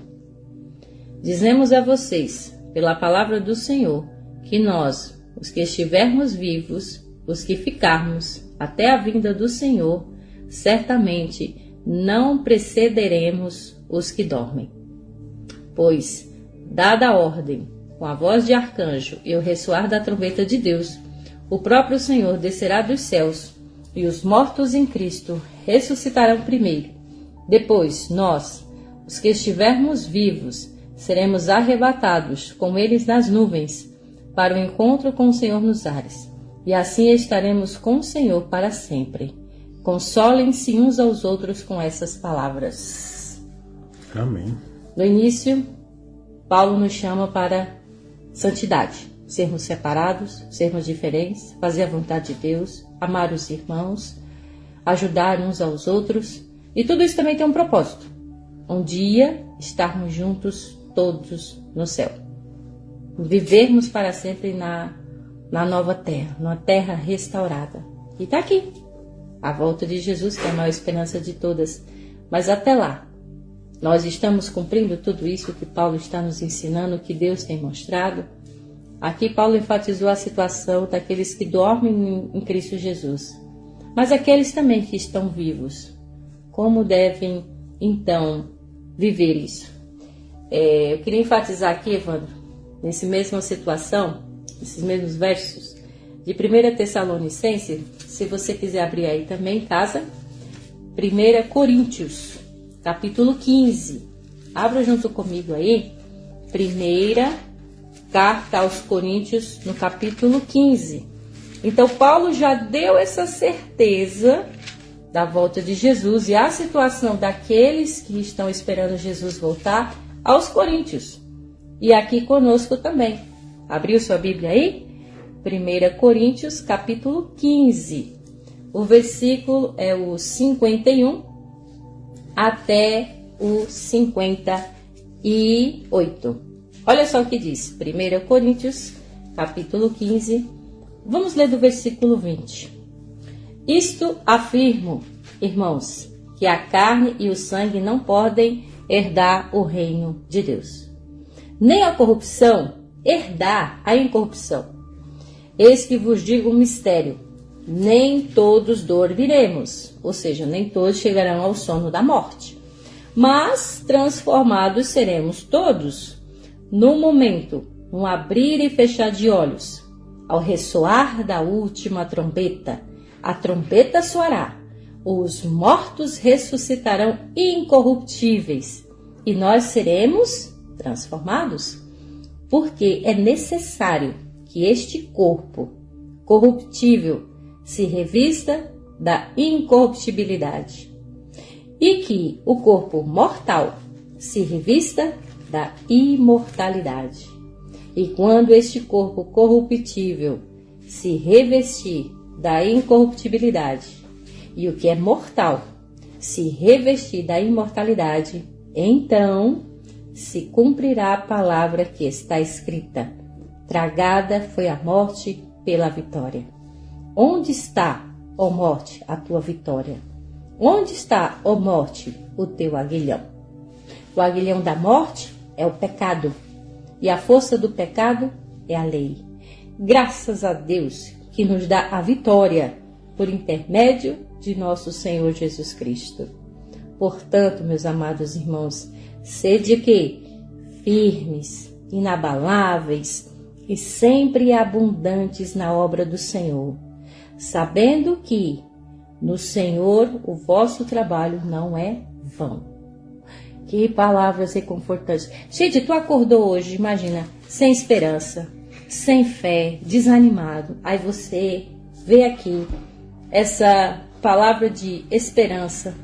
Dizemos a vocês, pela palavra do Senhor, que nós, os que estivermos vivos, os que ficarmos até a vinda do Senhor, certamente não precederemos os que dormem. Pois, dada a ordem, com a voz de arcanjo e o ressoar da trombeta de Deus, o próprio Senhor descerá dos céus, e os mortos em Cristo ressuscitarão primeiro. Depois, nós, os que estivermos vivos, seremos arrebatados com eles nas nuvens, para o encontro com o Senhor nos ares. E assim estaremos com o Senhor para sempre. Consolem-se uns aos outros com essas palavras. Amém. No início, Paulo nos chama para santidade. Sermos separados, sermos diferentes, fazer a vontade de Deus, amar os irmãos, ajudar uns aos outros. E tudo isso também tem um propósito. Um dia estarmos juntos todos no céu. Vivermos para sempre na nova terra, numa terra restaurada. E está aqui. A volta de Jesus, que é a maior esperança de todas. Mas até lá, nós estamos cumprindo tudo isso que Paulo está nos ensinando, que Deus tem mostrado. Aqui Paulo enfatizou a situação daqueles que dormem em Cristo Jesus. Mas aqueles também que estão vivos, como devem, então, viver isso? Eu queria enfatizar aqui, Evandro, nessa mesma situação, esses mesmos versos, de 1 Tessalonicenses, se você quiser abrir aí também em casa, 1 Coríntios, capítulo 15. Abra junto comigo aí, primeira Carta aos Coríntios, no capítulo 15. Então, Paulo já deu essa certeza da volta de Jesus e a situação daqueles que estão esperando Jesus voltar aos coríntios. E aqui conosco também. Abriu sua Bíblia aí? 1 Coríntios, capítulo 15. O versículo é o 51 até o 58. Olha só o que diz, 1 Coríntios, capítulo 15, vamos ler do versículo 20. Isto afirmo, irmãos, que a carne e o sangue não podem herdar o reino de Deus. Nem a corrupção herdar a incorrupção. Eis que vos digo um mistério, nem todos dormiremos, ou seja, nem todos chegarão ao sono da morte, mas transformados seremos todos, no momento, no abrir e fechar de olhos, ao ressoar da última trombeta, a trombeta soará, os mortos ressuscitarão incorruptíveis, e nós seremos transformados, porque é necessário que este corpo corruptível se revista da incorruptibilidade, e que o corpo mortal se revista da imortalidade. E quando este corpo corruptível se revestir da incorruptibilidade, e o que é mortal se revestir da imortalidade, então se cumprirá a palavra que está escrita: tragada foi a morte pela vitória. Onde está, ó morte, a tua vitória? Onde está, ó morte, o teu aguilhão? O aguilhão da morte é o pecado, e a força do pecado é a lei. Graças a Deus que nos dá a vitória por intermédio de nosso Senhor Jesus Cristo. Portanto, meus amados irmãos, sede que firmes, inabaláveis e sempre abundantes na obra do Senhor, sabendo que no Senhor o vosso trabalho não é vão. Que palavras reconfortantes. Gente, tu acordou hoje, imagina, sem esperança, sem fé, desanimado. Aí você vê aqui essa palavra de esperança,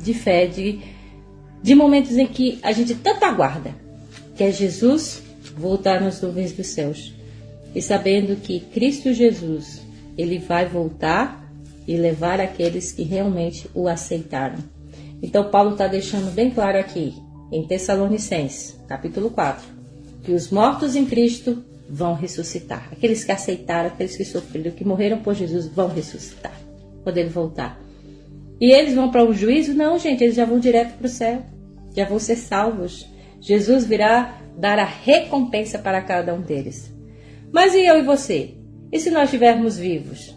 de fé, de momentos em que a gente tanto aguarda, que é Jesus voltar nas nuvens dos céus. E sabendo que Cristo Jesus, ele vai voltar e levar aqueles que realmente o aceitaram. Então Paulo está deixando bem claro aqui, em Tessalonicenses, capítulo 4, que os mortos em Cristo vão ressuscitar. Aqueles que aceitaram, aqueles que sofreram, que morreram por Jesus, vão ressuscitar, quando ele voltar. E eles vão para o juízo? Não, gente, eles já vão direto para o céu, já vão ser salvos. Jesus virá dar a recompensa para cada um deles. Mas e eu e você? E se nós estivermos vivos?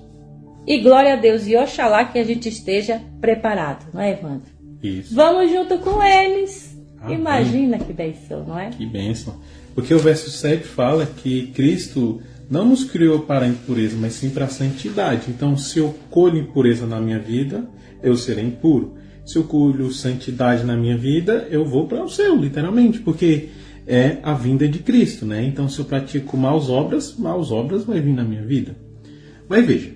E glória a Deus, e oxalá que a gente esteja preparado, não é, Evandro? Isso. Vamos junto com eles. Amém. Imagina que bênção, não é? Que bênção. Porque o verso 7 fala que Cristo não nos criou para a impureza, mas sim para a santidade. Então, se eu colho impureza na minha vida, eu serei impuro. Se eu colho santidade na minha vida, eu vou para o céu, literalmente, porque é a vinda de Cristo, né? Então, se eu pratico maus obras vai vir na minha vida. Mas veja,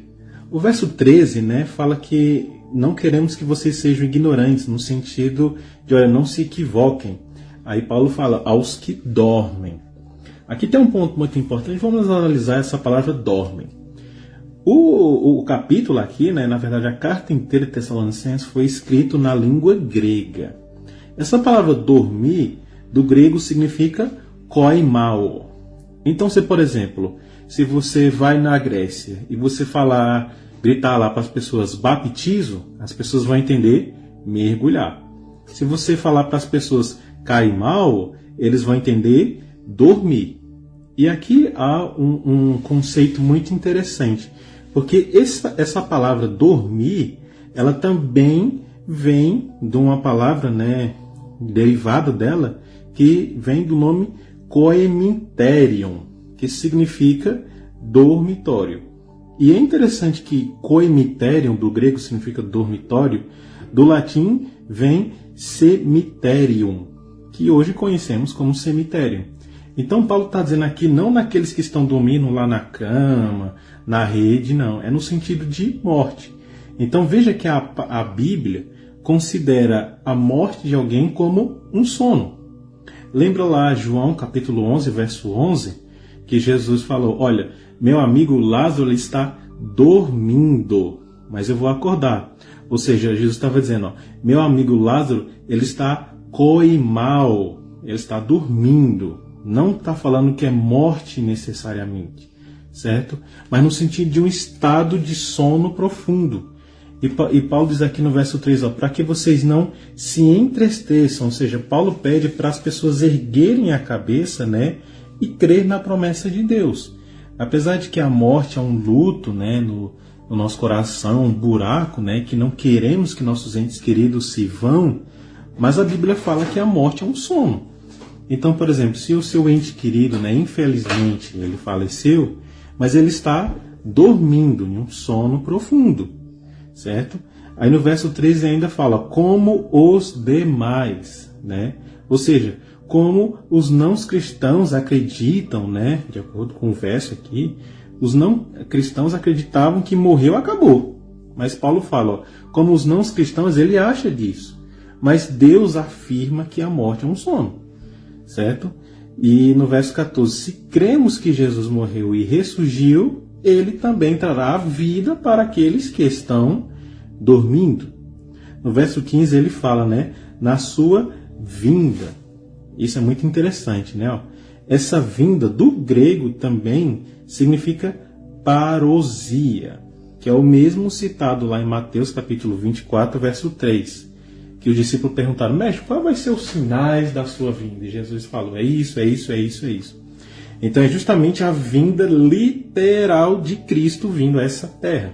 o verso 13, né, fala que não queremos que vocês sejam ignorantes, no sentido de, olha, não se equivoquem. Aí Paulo fala, aos que dormem. Aqui tem um ponto muito importante, vamos analisar essa palavra dormem. O capítulo aqui, né, na verdade a carta inteira de Tessalonicenses foi escrito na língua grega. Essa palavra dormir, do grego, significa koimao. Então, por exemplo, se você vai na Grécia e você gritar lá para as pessoas baptizo, as pessoas vão entender mergulhar. Se você falar para as pessoas kaimao, eles vão entender dormir. E aqui há um conceito muito interessante, porque essa palavra dormir, ela também vem de uma palavra, né, derivada dela, que vem do nome coemiterium, que significa dormitório. E é interessante que coemiterium, do grego significa dormitório, do latim vem cemiterium, que hoje conhecemos como cemitério. Então Paulo está dizendo aqui, não naqueles que estão dormindo lá na cama, na rede, não. É no sentido de morte. Então veja que a Bíblia considera a morte de alguém como um sono. Lembra lá João capítulo 11, verso 11, que Jesus falou, olha, meu amigo Lázaro está dormindo, mas eu vou acordar. Ou seja, Jesus estava dizendo, ó, meu amigo Lázaro, ele está koimao, ele está dormindo. Não está falando que é morte necessariamente, certo? Mas no sentido de um estado de sono profundo. E Paulo diz aqui no verso 3, para que vocês não se entristeçam, ou seja, Paulo pede para as pessoas erguerem a cabeça, né, e crer na promessa de Deus. Apesar de que a morte é um luto, né, no nosso coração, um buraco, né, que não queremos que nossos entes queridos se vão, mas a Bíblia fala que a morte é um sono. Então, por exemplo, se o seu ente querido, né, infelizmente, ele faleceu, mas ele está dormindo em um sono profundo, certo? Aí no verso 13 ainda fala, como os demais, né? Ou seja, como os não cristãos acreditam, né? De acordo com o verso aqui, os não cristãos acreditavam que morreu, acabou. Mas Paulo fala, ó, como os não cristãos, ele acha disso. Mas Deus afirma que a morte é um sono. certo? E no verso 14, se cremos que Jesus morreu e ressurgiu, ele também trará a vida para aqueles que estão dormindo. No verso 15 ele fala, né, na sua vinda. Isso é muito interessante, né? Ó. Essa vinda do grego também significa parousia, que é o mesmo citado lá em Mateus capítulo 24, verso 3. Que os discípulos perguntaram, mestre, qual vai ser os sinais da sua vinda? E Jesus falou, é isso, é isso, é isso, é isso. Então é justamente a vinda literal de Cristo vindo a essa terra.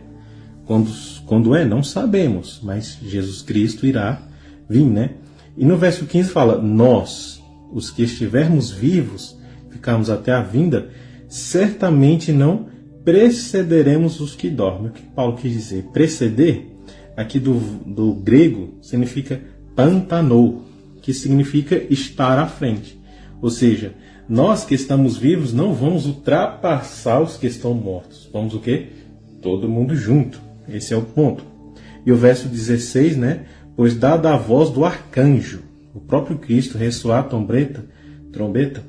Quando é, não sabemos, mas Jesus Cristo irá vir, né? E no verso 15 fala, nós, os que estivermos vivos, ficarmos até a vinda, certamente não precederemos os que dormem. O que Paulo quis dizer? Preceder, aqui do grego, significa pantanou, que significa estar à frente. Ou seja, nós que estamos vivos não vamos ultrapassar os que estão mortos. Vamos o quê? Todo mundo junto. Esse é o ponto. E o verso 16, né? Pois dada a voz do arcanjo, o próprio Cristo ressoar a trombeta,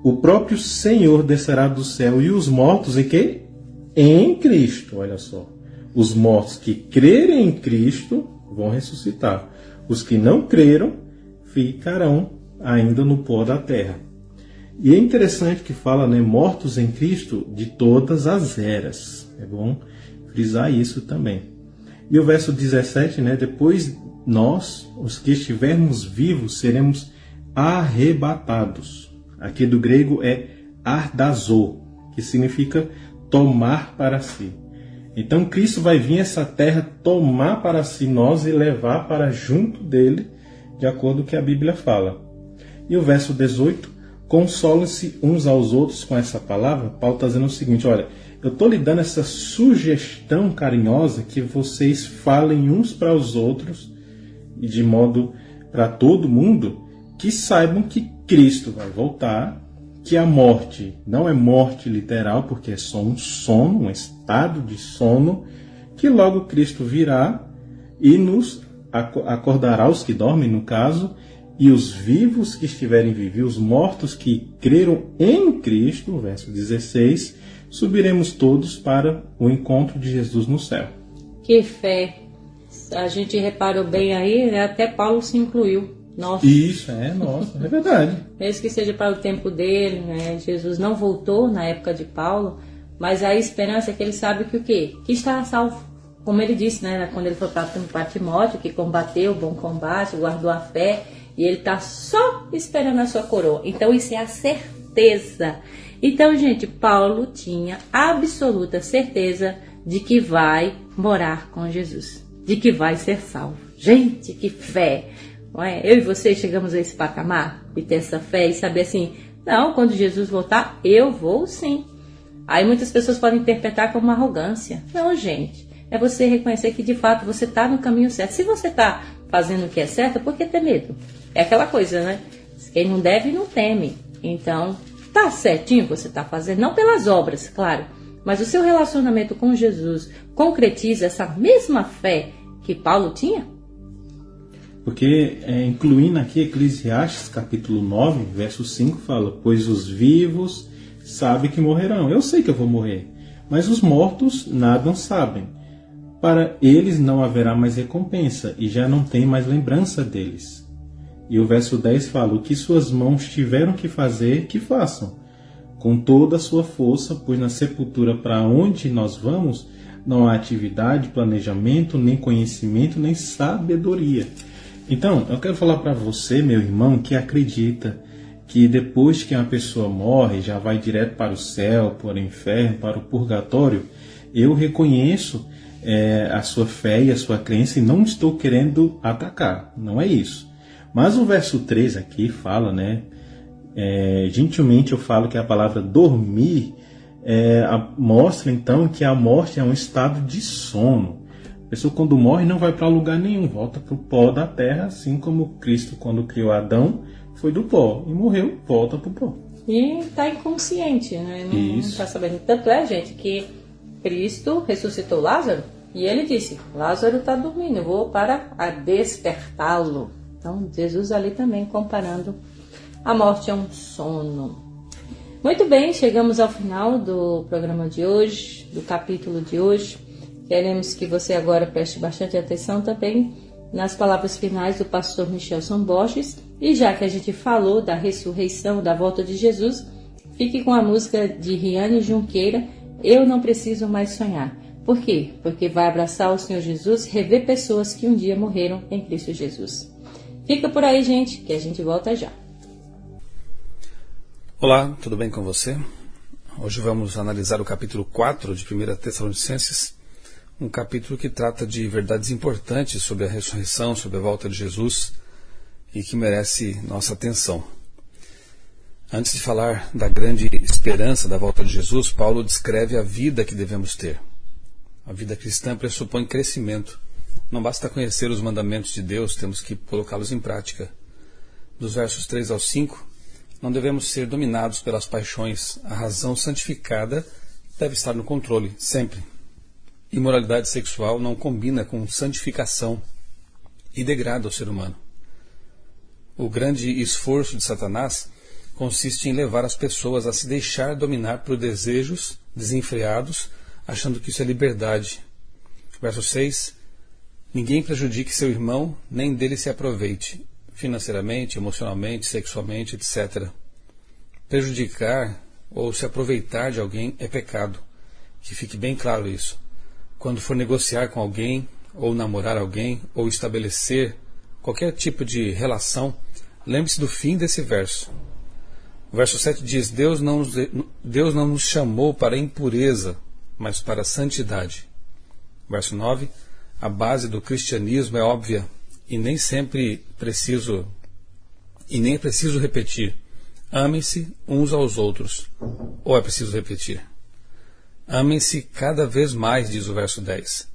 o próprio Senhor descerá do céu e os mortos em quê? Em Cristo, olha só. Os mortos que crerem em Cristo vão ressuscitar. Os que não creram ficarão ainda no pó da terra. E é interessante que fala, né, mortos em Cristo de todas as eras. É bom frisar isso também. E o verso 17, né, depois nós, os que estivermos vivos, seremos arrebatados. Aqui do grego é ardazo, que significa tomar para si. Então Cristo vai vir a essa terra tomar para si nós e levar para junto dele, de acordo com o que a Bíblia fala. E o verso 18, consolem-se uns aos outros com essa palavra. Paulo está dizendo o seguinte, olha, eu estou lhe dando essa sugestão carinhosa que vocês falem uns para os outros, e de modo para todo mundo, que saibam que Cristo vai voltar, que a morte não é morte literal, porque é só um sono, um estado de sono, que logo Cristo virá e nos acordará, os que dormem no caso, e os vivos que estiverem vivos, os mortos que creram em Cristo, verso 16, subiremos todos para o encontro de Jesus no céu. Que fé! A gente reparou bem aí, né? Até Paulo se incluiu. Nossa. Isso, nossa, é verdade. Mesmo que seja para o tempo dele, né? Jesus não voltou na época de Paulo, mas a esperança é que ele sabe que o quê? Que está salvo. Como ele disse, né? Quando ele foi para Timóteo, que combateu o bom combate, guardou a fé, e ele está só esperando a sua coroa. Então isso é a certeza. Então, gente, Paulo tinha absoluta certeza de que vai morar com Jesus, de que vai ser salvo. Gente, que fé! Não é? Eu e você chegamos a esse patamar e ter essa fé e saber assim, não, quando Jesus voltar, eu vou sim. Aí muitas pessoas podem interpretar como uma arrogância. Não, gente, é você reconhecer que de fato você está no caminho certo. Se você está fazendo o que é certo, por que ter medo? É aquela coisa, né? Quem não deve, não teme. Então, tá certinho o que você está fazendo, não pelas obras, claro, mas o seu relacionamento com Jesus concretiza essa mesma fé que Paulo tinha? Porque, incluindo aqui Eclesiastes capítulo 9, verso 5, fala, pois os vivos sabem que morrerão. Eu sei que eu vou morrer, mas os mortos nada sabem. Para eles não haverá mais recompensa, e já não tem mais lembrança deles. E o verso 10 fala, o que suas mãos tiveram que fazer, que façam, com toda a sua força, pois na sepultura para onde nós vamos, não há atividade, planejamento, nem conhecimento, nem sabedoria. Então, eu quero falar para você, meu irmão, que acredita que depois que uma pessoa morre, já vai direto para o céu, para o inferno, para o purgatório. Eu reconheço a sua fé e a sua crença e não estou querendo atacar, não é isso. Mas o verso 3 aqui fala, né? Gentilmente eu falo que a palavra dormir mostra então que a morte é um estado de sono. A pessoa quando morre não vai para lugar nenhum, volta para o pó da terra, assim como Cristo quando criou Adão foi do pó e morreu, volta para o pó. E está inconsciente, né? Não está sabendo. Tanto é, gente, que Cristo ressuscitou Lázaro e ele disse, Lázaro está dormindo, eu vou para despertá-lo. Então Jesus ali também comparando A morte é um sono. Muito bem, chegamos ao final do programa de hoje, do capítulo de hoje. Queremos que você agora preste bastante atenção também nas palavras finais do pastor Michelson Borges. E já que a gente falou da ressurreição, da volta de Jesus, fique com a música de Riane Junqueira, Eu Não Preciso Mais Sonhar. Por quê? Porque vai abraçar o Senhor Jesus e rever pessoas que um dia morreram em Cristo Jesus. Fica por aí, gente, que a gente volta já. Olá, tudo bem com você? Hoje vamos analisar o capítulo 4 de 1 Tessalonicenses, um capítulo que trata de verdades importantes sobre a ressurreição, sobre a volta de Jesus e que merece nossa atenção. Antes de falar da grande esperança da volta de Jesus, Paulo descreve a vida que devemos ter. A vida cristã pressupõe crescimento. Não basta conhecer os mandamentos de Deus, temos que colocá-los em prática. Dos versos 3 ao 5, não devemos ser dominados pelas paixões. A razão santificada deve estar no controle, sempre. Imoralidade sexual não combina com santificação e degrada o ser humano. O grande esforço de Satanás consiste em levar as pessoas a se deixar dominar por desejos desenfreados, achando que isso é liberdade. Verso 6. Ninguém prejudique seu irmão, nem dele se aproveite, financeiramente, emocionalmente, sexualmente, etc. Prejudicar ou se aproveitar de alguém é pecado. Que fique bem claro isso. Quando for negociar com alguém, ou namorar alguém, ou estabelecer qualquer tipo de relação, lembre-se do fim desse verso. O verso 7 diz, Deus não nos chamou para a impureza, mas para a santidade. Verso 9, a base do cristianismo é óbvia e nem é preciso repetir. Amem-se uns aos outros. Ou é preciso repetir? Amem-se cada vez mais, diz o verso 10.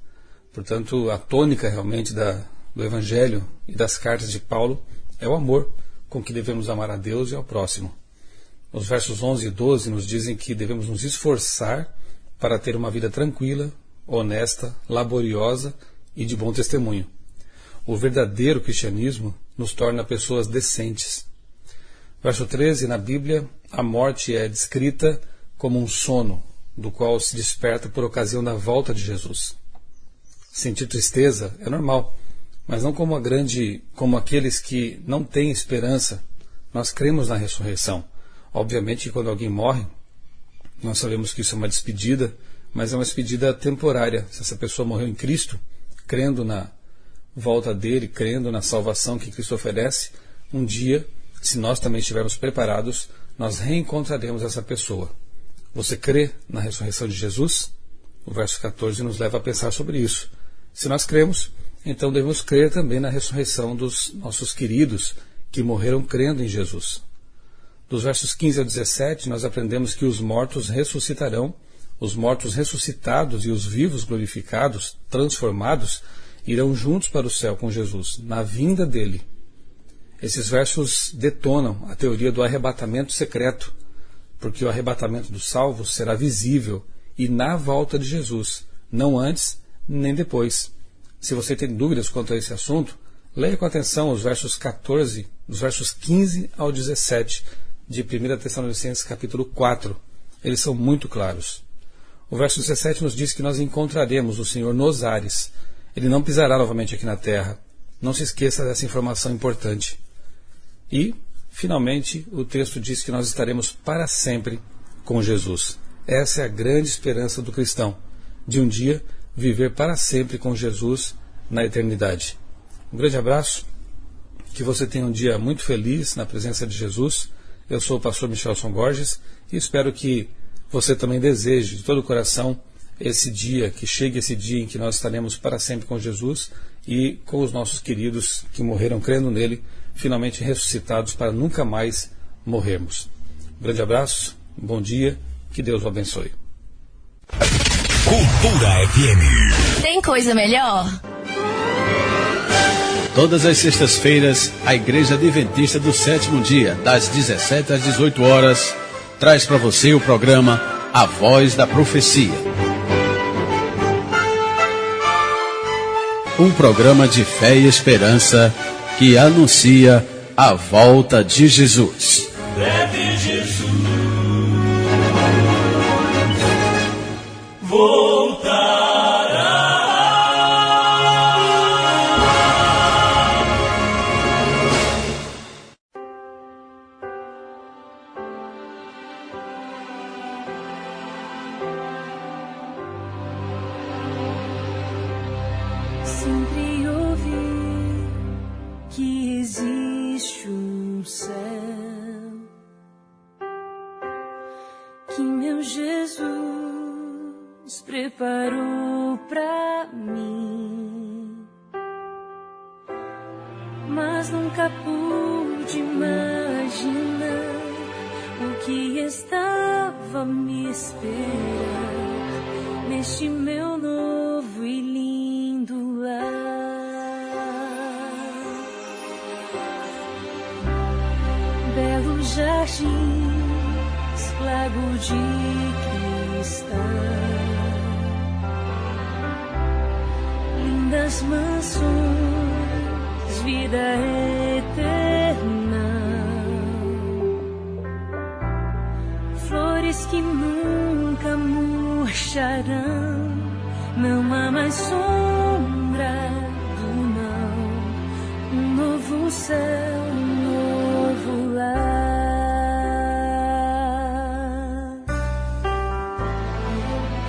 Portanto, a tônica realmente do Evangelho e das cartas de Paulo é o amor com que devemos amar a Deus e ao próximo. Os versos 11 e 12 nos dizem que devemos nos esforçar para ter uma vida tranquila, honesta, laboriosa e de bom testemunho. O verdadeiro cristianismo nos torna pessoas decentes. Verso 13, na Bíblia, a morte é descrita como um sono, do qual se desperta por ocasião da volta de Jesus. Sentir tristeza é normal, mas não como aqueles que não têm esperança. Nós cremos na ressurreição. Obviamente que quando alguém morre, nós sabemos que isso é uma despedida, mas é uma despedida temporária. Se essa pessoa morreu em Cristo, crendo na volta dele, crendo na salvação que Cristo oferece, um dia, se nós também estivermos preparados, nós reencontraremos essa pessoa. Você crê na ressurreição de Jesus? O verso 14 nos leva a pensar sobre isso. Se nós cremos, então devemos crer também na ressurreição dos nossos queridos que morreram crendo em Jesus. Dos versos 15 ao 17, nós aprendemos que os mortos ressuscitarão, os mortos ressuscitados e os vivos glorificados, transformados, irão juntos para o céu com Jesus, na vinda dele. Esses versos detonam a teoria do arrebatamento secreto, porque o arrebatamento dos salvos será visível e na volta de Jesus, não antes nem depois. Se você tem dúvidas quanto a esse assunto, leia com atenção os versos 15 ao 17 de 1 Tessalonicenses capítulo 4. Eles são muito claros. O verso 17 nos diz que nós encontraremos o Senhor nos ares. Ele não pisará novamente aqui na terra. Não se esqueça dessa informação importante. E, finalmente, o texto diz que nós estaremos para sempre com Jesus. Essa é a grande esperança do cristão, de um dia viver para sempre com Jesus na eternidade. Um grande abraço, que você tenha um dia muito feliz na presença de Jesus. Eu sou o pastor Michelson Borges e espero que você também deseje de todo o coração esse dia, que chegue esse dia em que nós estaremos para sempre com Jesus e com os nossos queridos que morreram crendo nele, finalmente ressuscitados para nunca mais morrermos. Um grande abraço, um bom dia, que Deus o abençoe. Cultura FM. Tem coisa melhor? Todas as sextas-feiras, a Igreja Adventista do Sétimo Dia, das 17 às 18 horas, traz para você o programa A Voz da Profecia. Um programa de fé e esperança que anuncia A Volta de Jesus. Breve Jesus voltará. Sempre ouvi que existe um céu que meu Jesus preparou pra mim, mas nunca pude imaginar o que estava me esperando neste meu novo e lindo lar. Belos jardins, lago de cristal, lindas mansões, vida eterna, flores que nunca murcharão, não há mais sombra do não, um novo céu, um novo lar.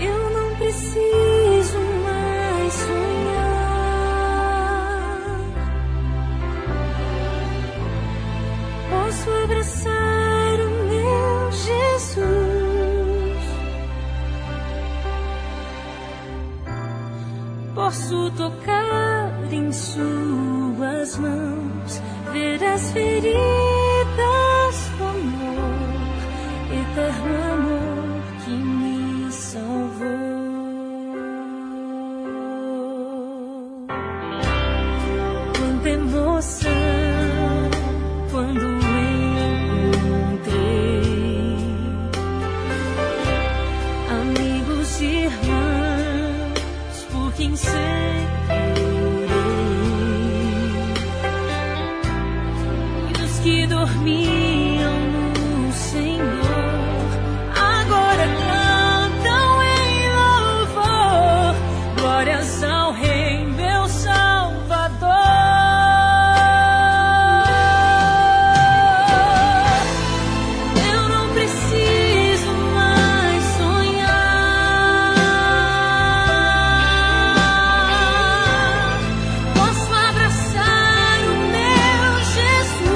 Eu não preciso mais sonhar, posso abraçar o meu Jesus, posso tocar em suas mãos, ver as feridas do amor, eterno amor que me salvou. Quanta emoção quando encontrei amigos e irmãos por quem sempre orei, e os que dormiam no Senhor agora cantam em louvor, glórias ao Rei, meu Salvador. Eu não preciso mais sonhar, posso abraçar o meu Jesus,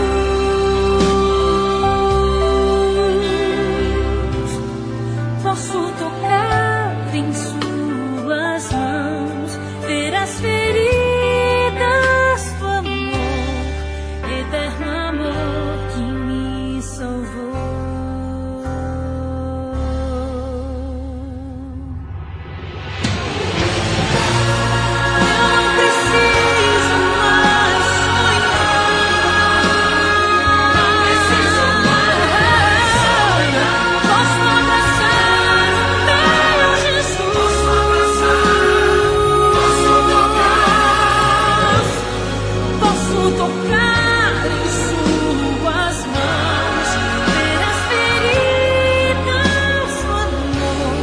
posso tocar em suas mãos, ver as feridas do amor, eterno amor que me salvou. Eu não preciso mais sonhar, posso abraçar o meu Jesus, posso tocar em suas mãos, ver as feridas do amor,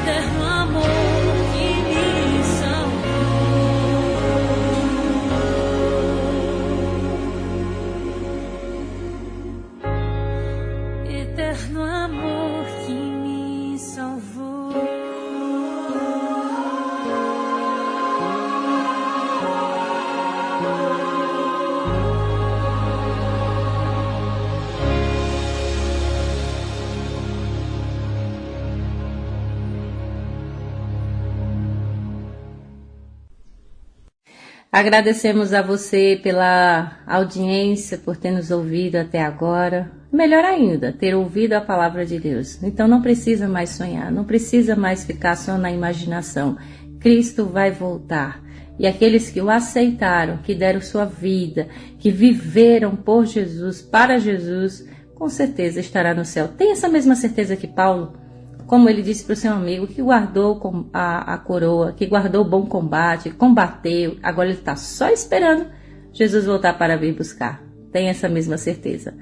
eterno amor que me salvou, eterno amor que me salvou. Agradecemos a você pela audiência, por ter nos ouvido até agora. Melhor ainda, ter ouvido a palavra de Deus. Então não precisa mais sonhar, não precisa mais ficar só na imaginação. Cristo vai voltar. E aqueles que o aceitaram, que deram sua vida, que viveram por Jesus, para Jesus, com certeza estará no céu. Tem essa mesma certeza que Paulo, como ele disse para o seu amigo, que guardou a coroa, que guardou o bom combate, combateu, agora ele está só esperando Jesus voltar para vir buscar. Tenha essa mesma certeza.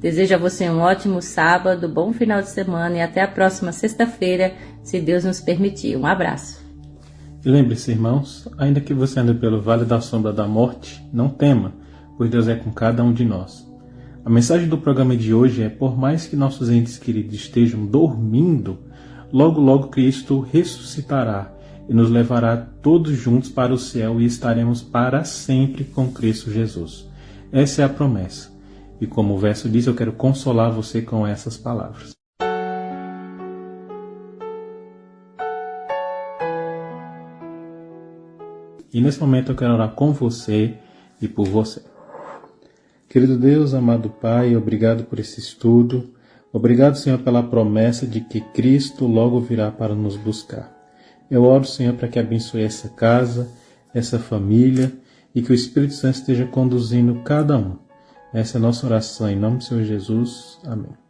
Desejo a você um ótimo sábado, bom final de semana e até a próxima sexta-feira, se Deus nos permitir. Um abraço. E lembre-se, irmãos, ainda que você ande pelo vale da sombra da morte, não tema, pois Deus é com cada um de nós. A mensagem do programa de hoje é: por mais que nossos entes queridos estejam dormindo, logo logo Cristo ressuscitará e nos levará todos juntos para o céu e estaremos para sempre com Cristo Jesus. Essa é a promessa. E como o verso diz, eu quero consolar você com essas palavras. E nesse momento eu quero orar com você e por você. Querido Deus, amado Pai, obrigado por esse estudo. Obrigado, Senhor, pela promessa de que Cristo logo virá para nos buscar. Eu oro, Senhor, para que abençoe essa casa, essa família e que o Espírito Santo esteja conduzindo cada um. Essa é a nossa oração em nome do Senhor Jesus. Amém.